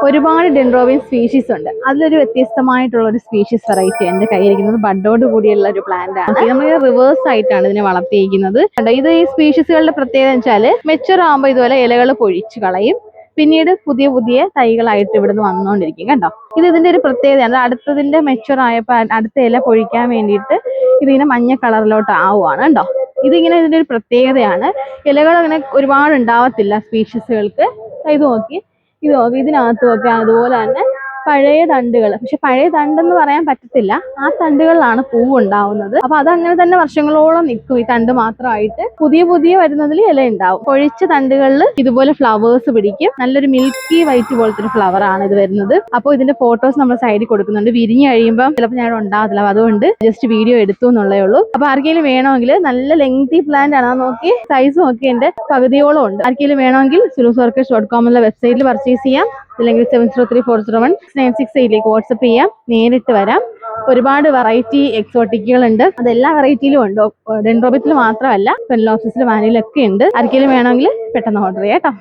ഒരുപാട് dendrobium species ഉണ്ട്. അതിലൊരു വ്യത്യസ്തമായിട്ടുള്ള ഒരു സ്പീഷീസ് വെറൈറ്റി എന്റെ കയ്യിരിക്കുന്നത് ബഡോട് കൂടിയുള്ള ഒരു പ്ലാന്റ് ആണ്. നമ്മൾ റിവേഴ്സ് ആയിട്ടാണ് ഇതിനെ വളർത്തിയിരിക്കുന്നത്. ഇത് ഈ സ്പീഷീസുകളുടെ പ്രത്യേകത എന്ന് വെച്ചാൽ മെച്ചുവർ ആകുമ്പോൾ ഇതുപോലെ ഇലകൾ പൊഴിച്ചു കളയും, പിന്നീട് പുതിയ പുതിയ തൈകളായിട്ട് ഇവിടുന്ന് വന്നുകൊണ്ടിരിക്കും. കണ്ടോ, ഇതിന്റെ ഒരു പ്രത്യേകതയാണ്. അടുത്തതിന്റെ മെച്ചുവർ ആയപ്പോൾ അടുത്ത ഇല പൊഴിക്കാൻ വേണ്ടിയിട്ട് ഇതിങ്ങനെ മഞ്ഞ കളറിലോട്ട് ആവുകയാണ്. കണ്ടോ, ഇതിങ്ങനെ ഇതിന്റെ ഒരു പ്രത്യേകതയാണ്. ഇലകൾ അങ്ങനെ ഒരുപാട് ഉണ്ടാവത്തില്ല സ്പീഷീസുകൾക്ക്. ഇത് നോക്കി ഇതിനകത്ത് നോക്കി അതുപോലെ തന്നെ പഴയ തണ്ടുകൾ. പക്ഷെ പഴയ തണ്ടെന്ന് പറയാൻ പറ്റത്തില്ല, ആ തണ്ടുകളിലാണ് പൂവ് ഉണ്ടാവുന്നത്. അപ്പൊ അതങ്ങനെ തന്നെ വർഷങ്ങളോളം നിൽക്കും ഈ തണ്ട് മാത്രമായിട്ട്. പുതിയ പുതിയ വരുന്നതിൽ ഇല ഉണ്ടാവും. പൊഴിച്ച തണ്ടുകളിൽ ഇതുപോലെ ഫ്ലവേഴ്സ് പിടിക്കും. നല്ലൊരു മിൽക്കി വൈറ്റ് പോലത്തെ ഒരു ഫ്ലവർ ആണ് ഇത് വരുന്നത്. അപ്പോൾ ഇതിന്റെ ഫോട്ടോസ് നമ്മൾ സൈഡിൽ കൊടുക്കുന്നുണ്ട്. വിരിഞ്ഞ് കഴിയുമ്പോൾ ചിലപ്പോൾ ഞാൻ ഉണ്ടാകത്തില്ല, അതുകൊണ്ട് ജസ്റ്റ് വീഡിയോ എടുത്തു എന്നുള്ളേ ഉള്ളൂ. അപ്പൊ ആർക്കെങ്കിലും വേണമെങ്കിൽ നല്ല ലെങ്തി പ്ലാന്റ് ആണ്, നോക്കി സൈസ് നോക്കി എന്റെ പകുതിയോളം ഉണ്ട്. ആർക്കെങ്കിലും വേണമെങ്കിൽ sulosorchids.com എന്ന വെബ്സൈറ്റിൽ പർച്ചേസ് ചെയ്യാം, അല്ലെങ്കിൽ 7034019668 വാട്സപ്പ് ചെയ്യാം, നേരിട്ട് വരാം. ഒരുപാട് വെറൈറ്റി എക്സോട്ടിക്കുകൾ ഉണ്ട്, അതെല്ലാ വെറൈറ്റിയിലും ഉണ്ട്. ഡെൻഡ്രോബിയത്തിൽ മാത്രമല്ല, ഫെനലോപ്സിസിലും വാനിലൊക്കെ ഉണ്ട്. ആർക്കെങ്കിലും വേണമെങ്കിൽ പെട്ടെന്ന് ഓർഡർ ചെയ്യാം കേട്ടോ.